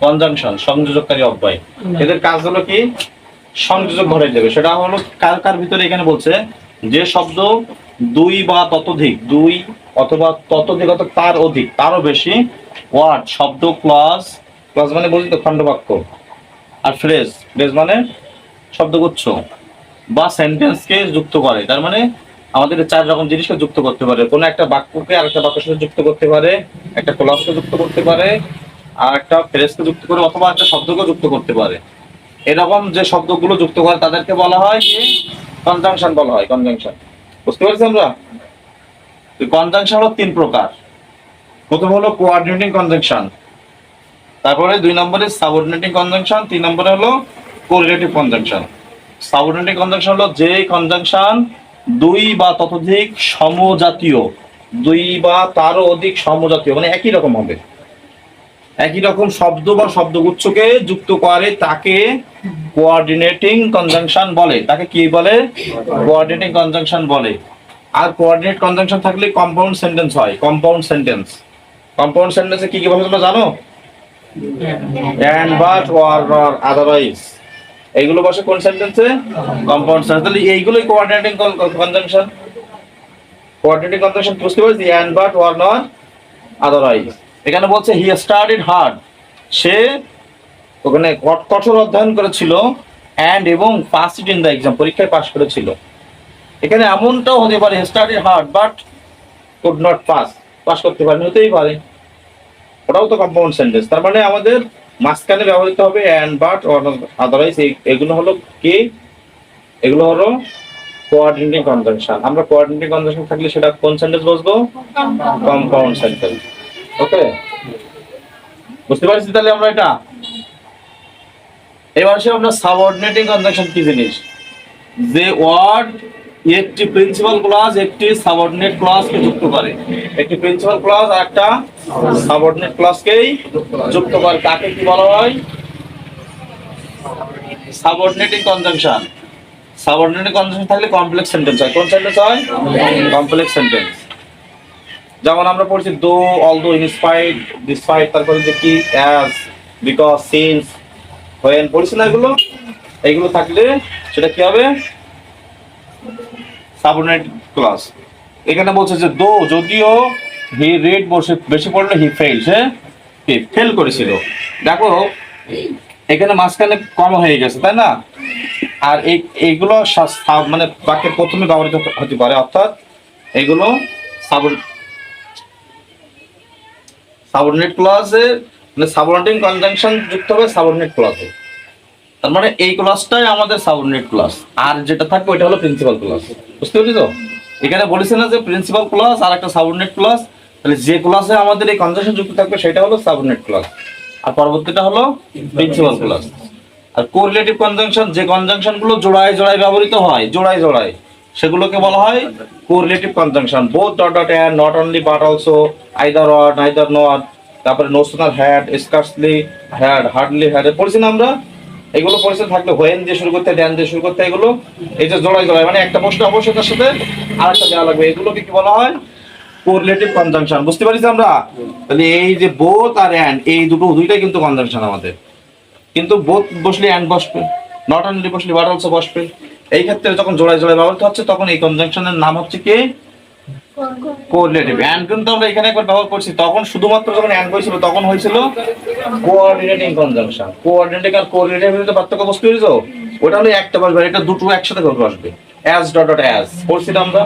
Conjunction, সংযোজককারী অব্যয়। এদের কাজ হলো কি, সংযোজক ঘটাই দেবে। সেটা হলো কার কার ভিতরে এখানে বলছে যে শব্দ দুই বা ততোধিক, দুই অথবা ততোধিক অথবা তার অধিক, তারও বেশি ওয়ার্ড শব্দ, ক্লজ, ক্লজ মানে বলছি তো খণ্ডবাক্য, আর ফ্রেজ, ফ্রেজ মানে শব্দগুচ্ছ বা সেন্টেন্সকে যুক্ত করে। তার মানে আমাদের 4 রকম জিনিসকে যুক্ত করতে পারে। কোনো একটা বাক্যকে আরেকটা বাক্যের সাথে যুক্ত করতে পারে, একটা ক্লজকে যুক্ত করতে পারে, আর একটা ফ্রেজকে যুক্ত করে, অথবা একটা শব্দকে যুক্ত করতে পারে। এরকম যে শব্দগুলো যুক্ত করে তাদেরকে বলা হয় কি, কনজাংশন বলা হয়, কনজাংশন। বুঝতে পারছি আমরা? কনজাংশন হলো 3 প্রকার। প্রথম হলো কোঅর্ডিনেটিং কনজাংশন, তারপরে 2 নম্বরে সাবঅর্ডিনেটিং কনজাংশন, 3 নম্বরে হলো কোরিলেটিভ কনজাংশন। সাবঅর্ডিনেটিং কনজাংশন হলো যে কনজাংশন দুই বা ততোধিক সমজাতীয়, দুই বা তারও অধিক সমজাতীয় মানে একই রকম হবে, একই রকম শব্দ বা শব্দগুচ্ছকে যুক্ত করে, তাকে কোঅর্ডিনেটিং কনজাংশন বলে। তাকে কি বলে? কোঅর্ডিনেটিং কনজাংশন বলে। আর কোঅর্ডিনেট কনজাংশন থাকলে কম্পাউন্ড সেন্টেন্স হয়, কম্পাউন্ড সেন্টেন্স। কম্পাউন্ড সেন্টেন্সে কি কি বলে তোমরা জানো? and but or otherwise, এইগুলো বসে কোন সেন্টেন্সে? Compound sentence. তাহলে এইগুলোই কোঅর্ডিনেটিং কনজাংশন। কোঅর্ডিনেটিং কনজাংশন বুঝতে পারছি, and but or not otherwise। এখানে বলছে হি স্টাডিড হার্ড, সে ওখানে কঠোর অধ্যয়ন করেছিল, and এবং pass it in the exam, পরীক্ষায় পাস করেছিল। এখানে এমনটাও হতে পারে হি studied hard but could not pass, pass করতে পারেনি, হতেই পারে, ওটাও তো কম্পাউন্ড সেন্টেন্স। তার মানে আমাদের মাঝখানে ব্যবহৃত হবে and but or otherwise। এগুলো হলো কি, এগুলো হলো কোঅর্ডিনেটিং কনজাংশন। আমরা কোঅর্ডিনেটিং কনজাংশন থাকলে সেটা কোন সেন্টেন্স বসবো? Compound sentence. ওকে, বুঝতে পারছি তাহলে আমরা এটা। এবার আসে আমরা সাবঅর্ডিনেটিং কনজাংশন কি জিনিস। যে ওয়ার্ড একটি প্রিন্সিপাল ক্লজ একটি সাবঅর্ডিনেট ক্লজকে যুক্ত করে, একটি প্রিন্সিপাল ক্লজ আর একটা সাবঅর্ডিনেট ক্লজকেই যুক্ত করে, তাকে কি বলা হয়? Subordinating conjunction. সাবঅর্ডিনেটিং কনজাংশন থাকলে কমপ্লেক্স সেন্টেন্স হয়। কোন সেন্টেন্স হয়? Complex sentence. যেমন আমরা পড়ছি দো, অলদো, ইনস্পাইট, ডিসপাইট, তারপরে যে কি, অ্যাজ, বিকজ, সিন্স, হোয়েন, পড়ছি না এগুলো? এইগুলো থাকলে সেটা কি হবে? Subordinate clause. এখানে বলছে যে দো, যদিও হি রেড বেশি পড়লে হি ফেল, সে ফেল করেছিল। দেখো এখানে মাঝখানে কম হয়ে গেছে, তাই না? আর এইগুলো মানে বাক্যের প্রথমে ব্যবহৃত হতে পারে, অর্থাৎ এগুলো সাবঅর্ডিনেট ক্লজে, মানে সাবঅর্ডিনেটিং কনজাংশন যুক্ত হবে সাবঅর্ডিনেট ক্লজে। তার মানে এই ক্লজটাই আমাদের সাবঅর্ডিনেট ক্লজ, আর যেটা থাকবে ওইটা হলো প্রিন্সিপাল ক্লজ। বুঝতে পেরেছি তো? এখানে বলেছে না যে প্রিন্সিপাল ক্লজ আর একটা সাবঅর্ডিনেট ক্লজ, তাহলে যে ক্লজে আমাদের এই কনজাংশন যুক্ত থাকবে সেটা হলো সাবঅর্ডিনেট ক্লজ, আর পরবর্তীটা হলো প্রিন্সিপাল ক্লজ। আর কোরিলেটিভ কনজাংশন, যে কনজাংশন গুলো জোড়ায় জোড়ায় ব্যবহৃত হয়, জোড়ায় জোড়ায়, সেগুলোকে বলা হয় correlative conjunction. Both dot dot and, not only but also, either or neither not, তারপরে no sooner had, scarcely had, hardly had, পড়ছি না আমরা? এগুলো পরিচয় থাকলে হোয়েন দিয়ে শুরু করতে, ড্যান দিয়ে শুরু করতে, এগুলো এই যে জোড়ায় জোড়ায়, মানে একটা প্রশ্ন অবশ্যই তার সাথে আরেকটা দেওয়া লাগবে, এগুলোকে কি বলা হয়? Correlative conjunction. বুঝতে পারছি আমরা? তাহলে এই যে বোথ আর অ্যান্ড, এই দুইটাই কিন্তু কনজাংশন আমাদের। কিন্তু বোথ বসলে অ্যান্ড বসবে, নট অনলি বসলে বাট অলসো বসবে। এই ক্ষেত্রে যখন জোড়ায় জোড়ায় ব্যবহৃত হচ্ছে তখন এই কনজাংশনের নাম হচ্ছে কি? কোরিলেটিভ। অ্যান্ড কিন্তু আমরা এখানে একবার ব্যবহার করছি, তখন শুধুমাত্র যখন অ্যান্ড হয়েছিল তখন হয়েছিল কোঅর্ডিনেটিং কনজাংশন। কোঅর্ডিনেটিং আর কোরিলেটিভ এর পার্থক্য বুঝতে পেরেছো? ওটা হলো একটা বসবে, এটা দুটো একসাথে বসবে, অ্যাজ ডট ডট অ্যাজ, পড়ছি না আমরা?